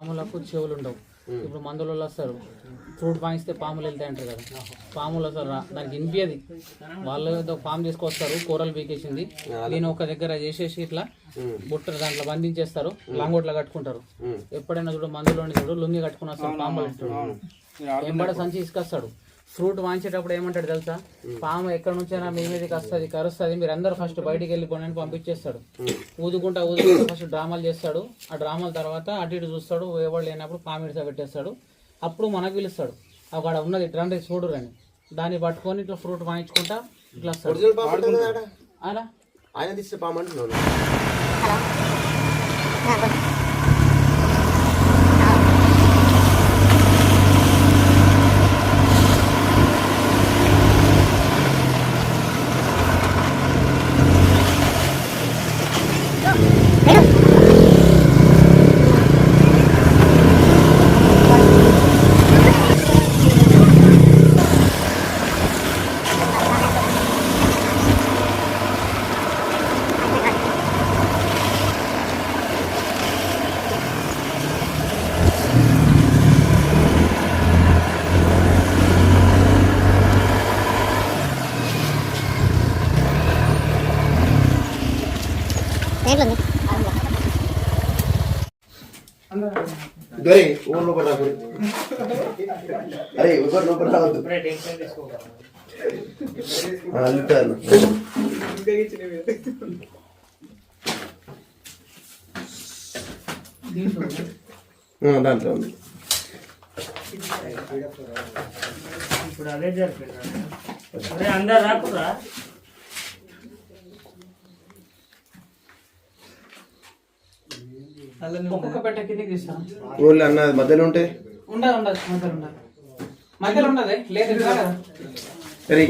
పాములకు చెవులు ఉండవు. ఇప్పుడు మందులు వస్తారు, ఫ్రూట్ పాయిస్తే పాములు వెళ్తాయి అంటారు కదా, పాములు వస్తారు దానికి వినిపించది. వాళ్ళు ఏదో పాము తీసుకొస్తారు, కూరలు పీకేసింది, నేను ఒక దగ్గర చేసేసి ఇట్లా బుట్ట దాంట్లో బంధించేస్తారు, లాంగోట్లో కట్టుకుంటారు. ఎప్పుడైనా చూడు మందులో చూడు లుంగి కట్టుకుని వస్తారు, పాములు ఎంబడ సంచి తీసుకొస్తాడు. ఫ్రూట్ వాంచేటప్పుడు ఏమంటాడు తెలుసా, పాము ఎక్కడి నుంచైనా మీ మీదకి వస్తుంది, కరుస్తుంది, మీరు అందరూ ఫస్ట్ బయటికి వెళ్ళిపోండి అని పంపించేస్తాడు. ఊదుకుంటా ఫస్ట్ డ్రామాలు చేస్తాడు. ఆ డ్రామాల తర్వాత అటు ఇటు చూస్తాడు, ఎవరు లేనప్పుడు పాము ఇడిసా పెట్టేస్తాడు. అప్పుడు మనకు పిలుస్తాడు, అక్కడ ఉన్నది ఇట్లా చూడరు అని, దాన్ని పట్టుకొని ఇట్లా ఫ్రూట్ వాయించుకుంటా ఇట్లా వస్తాడు. अरे वो लोग बता अरे ऊपर लोग बता दो हां लिखा है हां दांట్లో ఉంది ఇప్పుడు అదే జరిపింది. అరే అందరూ రాకురా. ఒక్కొక్క పెట్ట కిందకి తీస్తాను. ఊళ్ళో అన్నది మధ్యలో ఉంటే ఉండదు ఉండదు మధ్యలో ఉండదు, మధ్యలో ఉండదు. లేదు అరే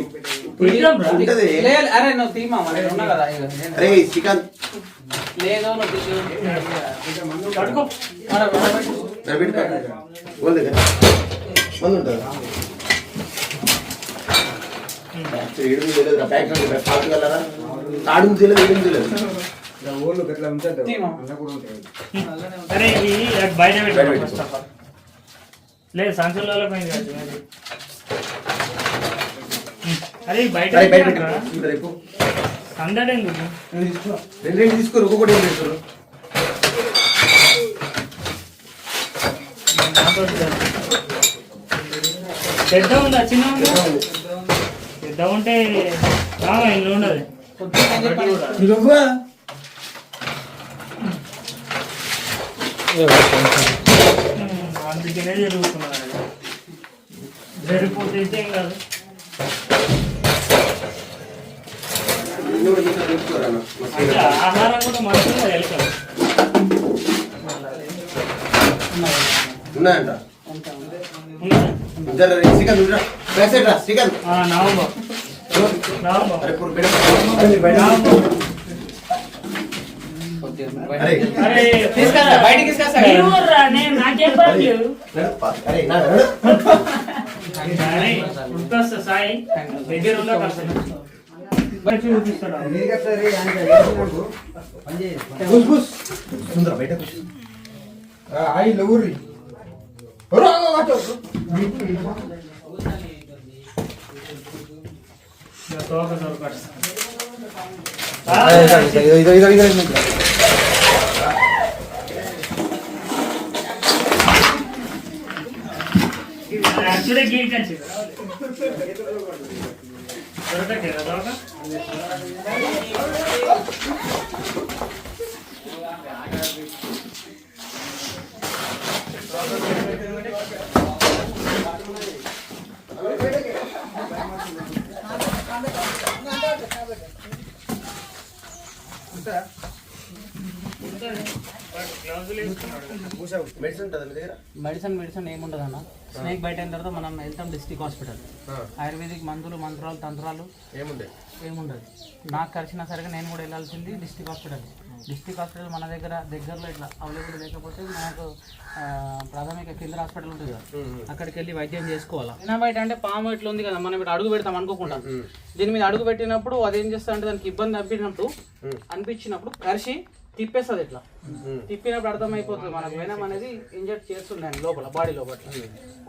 అరే నువ్వు తీమా మరి ఉన్నా కదా. అరే చికెన్ లేదు నువ్వు తాడు తెలియదు తెలియదు. అరే ఇది బయట పెట్టాలి ఫస్ట్ ఆఫ్ ఆల్. లేదు సంచులలో పైన కాదు. అరే బయట అందడే రెండు తీసుకోరు, ఒక్కొక్కటి ఏం చేస్తారు. పెద్ద ఉందా చిన్న ఉందా? పెద్ద ఉంటే ఇల్లు ఉండదు. అందుకనే జరుగుతున్నారు. జరిగిపోతే ఏం కాదు. ఆహారం కూడా మంచిగా వెళ్తారు ఉన్నాయంట. సాయి దగ్గర చూపిస్తాడు. యాక్చువల్లీ గేట్ కంచి మెడిసిన్ ఏముండదు అన్న. స్నేక్ బయట అయిన తర్వాత మనం వెళ్తాం డిస్ట్రిక్ట్ హాస్పిటల్. ఆయుర్వేదిక్ మందులు మంత్రాలు తంత్రాలు ఏముండదు. నాకు కలిసినా సరిగా నేను కూడా వెళ్ళాల్సింది డిస్ట్రిక్ట్ హాస్పిటల్. డిస్ట్రిక్ట్ హాస్పిటల్ మన దగ్గరలో ఇట్లా అవైలబుల్ లేకపోతే మనకు ప్రాథమిక కేంద్ర హాస్పిటల్ ఉంటుంది కదా, అక్కడికి వెళ్ళి వైద్యం చేసుకోవాలా. అయినా బయట అంటే పాము ఇట్లా ఉంది కదా, మనం ఇక్కడ అడుగు పెడతాం అనుకోకుండా, దీని మీద అడుగు పెట్టినప్పుడు అదేం చేస్తా అంటే దానికి ఇబ్బంది అనిపించినప్పుడు కరిసి తిప్పేస్తుంది ఇట్లా. తిప్పినప్పుడు అర్థమైపోతుంది మనకు వెనం అనేది ఇంజెక్ట్ చేస్తున్నాయి లోపల, బాడీ లోపల.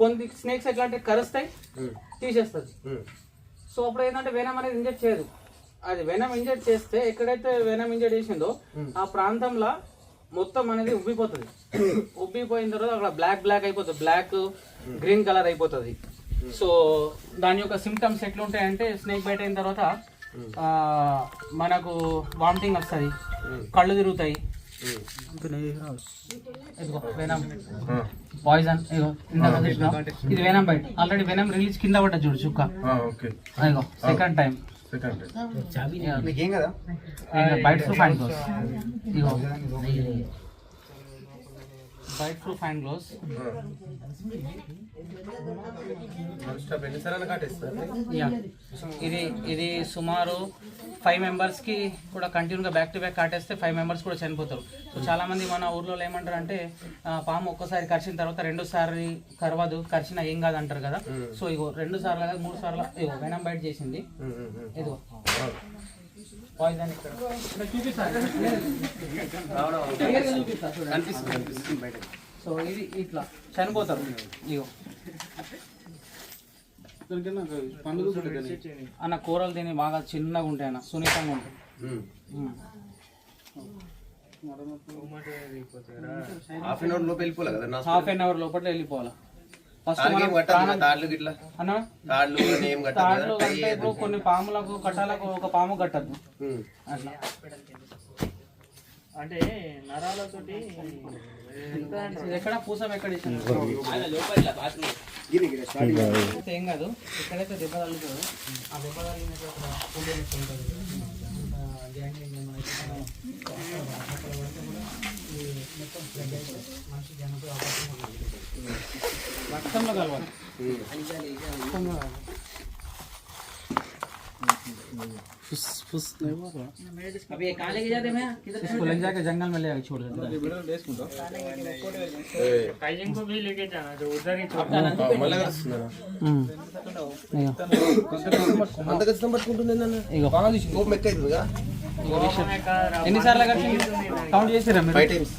కొన్ని స్నేక్స్ ఎట్లా అంటే కరుస్తాయి, తీసేస్తుంది. సో అప్పుడు ఏంటంటే వెనం అనేది ఇంజెక్ట్ చేయదు. అది వెనం ఇంజెక్ట్ చేస్తే ఎక్కడైతే వెనం ఇంజెక్ట్ చేసిందో ఆ ప్రాంతంలో మొత్తం అనేది ఉబ్బిపోతుంది. ఉబ్బిపోయిన తర్వాత అక్కడ బ్లాక్ అయిపోతుంది, బ్లాక్ గ్రీన్ కలర్ అయిపోతుంది. సో దాని యొక్క సిమ్టమ్స్ ఎట్లుంటాయంటే స్నేక్ బైట్ అయిన తర్వాత మనకు వామిటింగ్ వస్తుంది, కళ్ళు తిరుగుతాయి, పాయిజన్. ఇది venom bite. Already venom release కింద పడ్డా చూడు చుక్క. అదిగో second time bite proof hand gloves. ఇగో బైట్ ప్రూఫ్ హ్యాండ్ గ్లోవ్స్. ఇది సుమారు 5 members కి కూడా కంటిన్యూగా బ్యాక్ టు బ్యాక్ కాటేస్తే 5 members కూడా చనిపోతారు. సో చాలా మంది మన ఊర్లో ఏమంటారు అంటే పాము ఒక్కసారి కరిచిన తర్వాత 2 సార్లు కరవదు, కరిచినా ఏం కాదు అంటారు కదా. సో ఇగో 2 సార్లు కాదు 3 సార్లు ఇగో వెనం బైట్ చేసింది. ఇదిగో పాయిజన్ ఇక్కడ సో ఇది ఇట్లా చనిపోతారు. ఇగో అన్న కూరలు తిని బాగా చిన్నగా ఉంటాయి అన్న, సున్నితంగా ఉంటాయి. హాఫ్ అన్ అవర్ లోపు వెళ్ళిపోలే కదా నా హాఫ్ అన్ అవర్ లోపల వెళ్ళిపోవాలి. ఫస్ట్ తాళ్ళు గిట్లా అన్న తాళ్ళు ఏం తాళ్ళు అంటే ఇప్పుడు కొన్ని పాములకు కట్టాలకు ఒక పాము కట్టద్దు అట్లా. అంటే నరాలతోటి ఎక్కడ పూసం ఎక్కడ ఏం కాదు. ఎక్కడైతే దెబ్బ తగ్గుతుందో ఆ దెబ్బ తగిన రక్తంలో కలవాలి. अभी कहाँ लेके जाते हैं? इसको लग जाके जंगल में ले आके छोड़ देते हैं. टाइजिंग को भी लेके जाना जो उधर ही మళ్ళీ కలుస్తున్నారా అంత ఖచ్చితం పట్టుకుంటుంది కోపం ఎక్కువ అవుతుందిగా. ఎన్నిసార్లు కౌంట్ చేసారా మీరు? 5 times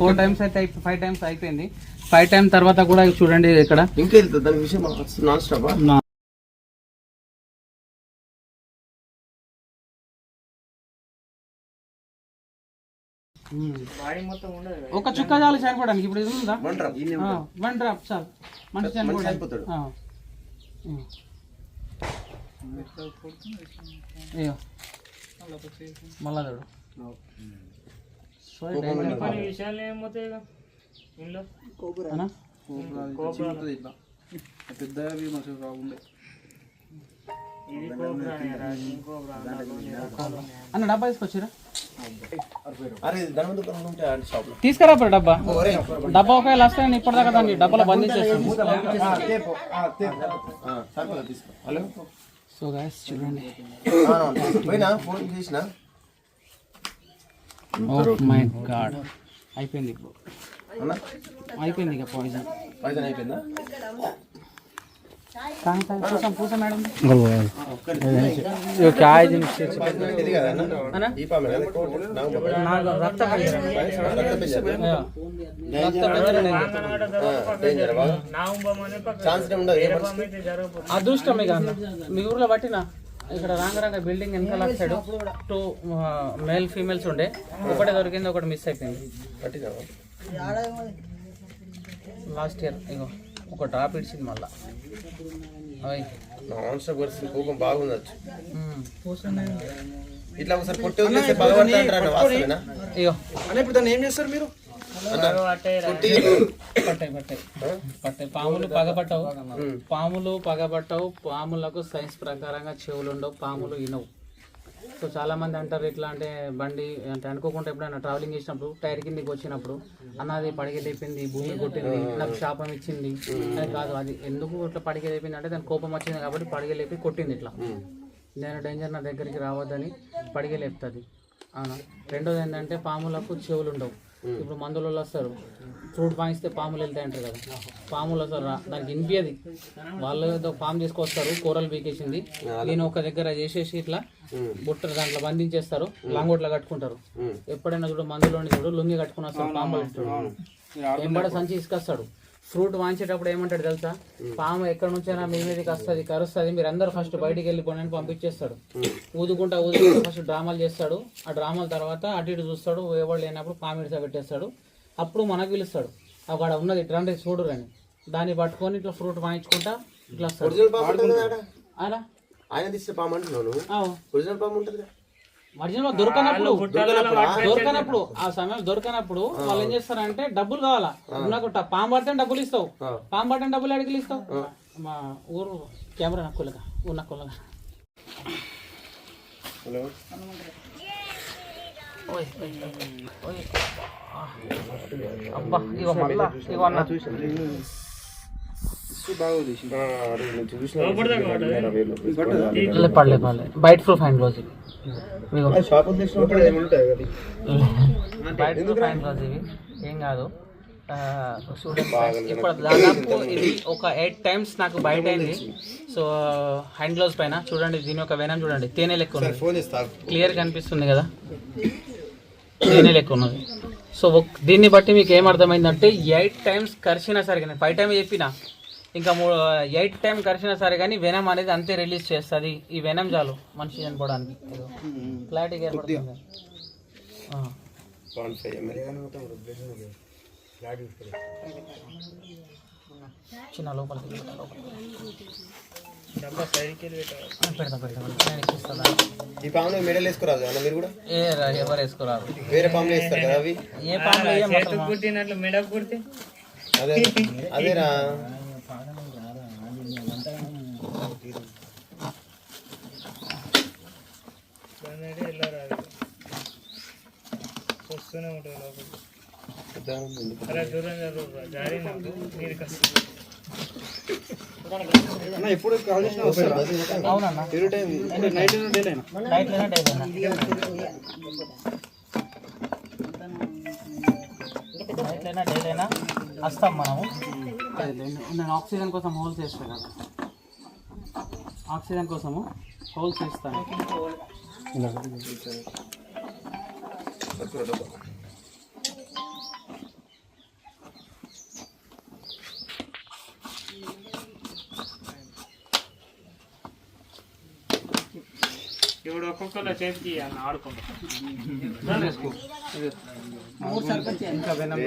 4 times అయితే 5 times అయిపోయింది. 5 times తర్వాత కూడా చూడండి ఇక్కడ ఇంకా వెళ్తుంది దాని విషయం నాన్ స్టాప్. ఒక చుక్క చాలు చనిపోవడానికి. ఇప్పుడు ఇది ఉందా వన్ డ్రాప్ చాలు మనిషి చనిపోతాడు. మళ్ళా చూడు విషయాలు ఏమవుతాయి ఇంట్లో అన్న డబ్బా తీసుకొచ్చిరా? షాప్ తీసుకురా డబ్బా. డబ్బా ఒకవేళ వస్తే నేను ఇప్పటిదాకా దాన్ని డబ్బాలో బంధించేస్తాను. హలో సో గైస్ చూడండి. ఫోన్ చేసిన ఓ మై గాడ్ అయిపోయింది. ఇప్పుడు అయిపోయింది ఇక పాయిజన్. పాయిజన్ అయిపోయిందా? పూస మేడం అదృష్టం ఇక అన్న మీ ఊర్లో పట్టినా ఇక్కడ రాంగరంగ బిల్డింగ్ వెనకాల సైడ్ 2 మేల్ ఫీమేల్స్ ఉండే, ఒకటే దొరికింది, ఒకటి మిస్ అయిపోయింది. లాస్ట్ ఇయర్ ఇగో ఒక డ్రాప్ ఇచ్చింది మళ్ళా. కోపం బాగుంది. ఇట్లా ఒకసారి పొట్టి వదిలేస్తే భగవంతుడు ఇగో ఇప్పుడు దాన్ని ఏం చేస్తారు మీరు? పట్టాయి పాములు పగబట్టవు. పాములు పగబట్టవు. పాములకు సైన్స్ ప్రకారంగా చెవులు ఉండవు, పాములు వినవు. సో చాలా మంది అంటారు ఇట్లా అంటే బండి అంటే అనుకోకుండా ఎప్పుడైనా ట్రావెలింగ్ చేసినప్పుడు టైర్ కిందకి వచ్చినప్పుడు అన్నది పడికి లేపింది, భూమి కొట్టింది, నాకు శాపం ఇచ్చింది అని కాదు. అది ఎందుకు ఇట్లా పడికి లేపింది అంటే దాని కోపం వచ్చింది కాబట్టి పడికి లేపి కొట్టింది. ఇట్లా నేను డేంజర్ నా దగ్గరికి రావద్దని పడికి లేపుతుంది. అవునా. రెండోది ఏంటంటే పాములకు చెవులు ఉండవు. ఇప్పుడు మందులలో వస్తారు ఫ్రూట్ పాయిస్తే పాములు వెళ్తాయి అంటారు కదా, పాములు అసలు దానికి వినిపించదు. వాళ్ళు ఏదో పాము తీసుకొస్తారు, కూరలు పీకేసింది. దీని ఒక దగ్గర చేసేసి ఇట్లా బుట్ట దాంట్లో బంధించేస్తారు, లాంగోట్లో కట్టుకుంటారు. ఎప్పుడైనా చూడు మందులోని చూడు లుంగి కట్టుకుని వస్తాడు, పాములు ఎంబడ సంచి తీసుకొస్తాడు. ఫ్రూట్ వాంచేటప్పుడు ఏమంటాడు తెలుసా, పాము ఎక్కడి నుంచైనా మీ మీదకి వస్తుంది, కరుస్తుంది, మీరు అందరూ ఫస్ట్ బయటికి వెళ్ళిపోండి అని పంపించేస్తాడు. ఊదుకుంటా ఫస్ట్ డ్రామాలు చేస్తాడు. ఆ డ్రామాల తర్వాత అటు ఇటు చూస్తాడు, ఎవరు లేనప్పుడు పాము ఇడిసా పెట్టేస్తాడు. అప్పుడు మనకు పిలుస్తాడు, అక్కడ ఉన్నది ఇట్లా అంటే చూడురు అని. దాన్ని పట్టుకొని ఇట్లా ఫ్రూట్ వాయించుకుంటా ఇట్లా వస్తాడు. అలా ఆయన తీసిన పాము అంటున్నాను, ఒరిజినల్ పాము ఉంటుంది. ఒరిజినల్ దొరకనప్పుడు ఆ సమయం దొరకనప్పుడు వాళ్ళు ఏం చేస్తారంటే డబ్బులు కావాలా, నాకు పాము పడితే డబ్బులు ఇస్తావు, పాము పడితే డబ్బులు అడిగి ఇస్తావు. మా ఊరు కెమెరా నక్కులగా ఉన్న కుల్లగా అబ్బా ఇగో మళ్ళా ఇగో అన్న పడలే బయట ప్రూఫ్ హ్యాండ్ వాజ్ ఇవి బయట ప్రూఫ్ హ్యాండ్ వాజ్ ఇవి ఏం కాదు. ఇప్పుడు దాదాపు ఇది ఒక 8 times నాకు బయట అయింది. సో హ్యాండ్ గ్లౌస్ పైన చూడండి, దీని యొక్క వెనం చూడండి, తేనె లెక్క ఉన్నది, క్లియర్ కనిపిస్తుంది కదా, తేనె లెక్క ఉన్నది. సో దీన్ని బట్టి మీకు ఏమర్థమైందంటే 8 times కరిచినా సరే కానీ 5 times చెప్పిన, ఇంకా 8 times కరిచినా సరే కానీ వెనం అనేది అంతే రిలీజ్ చేస్తుంది. ఈ వెనం చాలు మనిషి చనిపోవడానికి. క్లారిటీగా ఏర్పడుతుంది. చిన్న లోపలికి ఈ పాములు మెడల్ వేసుకోరాదు అన్న మీరు కూడా? ఎవరు వేసుకోరారు, వేరే పాములు వేస్తారు కదా అవి. ఏ పాములు మెడ కుడితే అదే అదేరా వస్తూనే ఉంటుంది అలా దూరం జారీ ఎప్పుడు కాల్ చేసినా అవునన్నా డైలైనా వస్తాం మనము. నేను ఆక్సిజన్ కోసం హోల్స్ వేస్తాను కదా, ఆక్సిజన్ కోసము హోల్స్ వేస్తాను. ఇప్పుడు ఒక్కొక్కరు చేతికి ఆడుకుంటాం. ఇంకా వెనం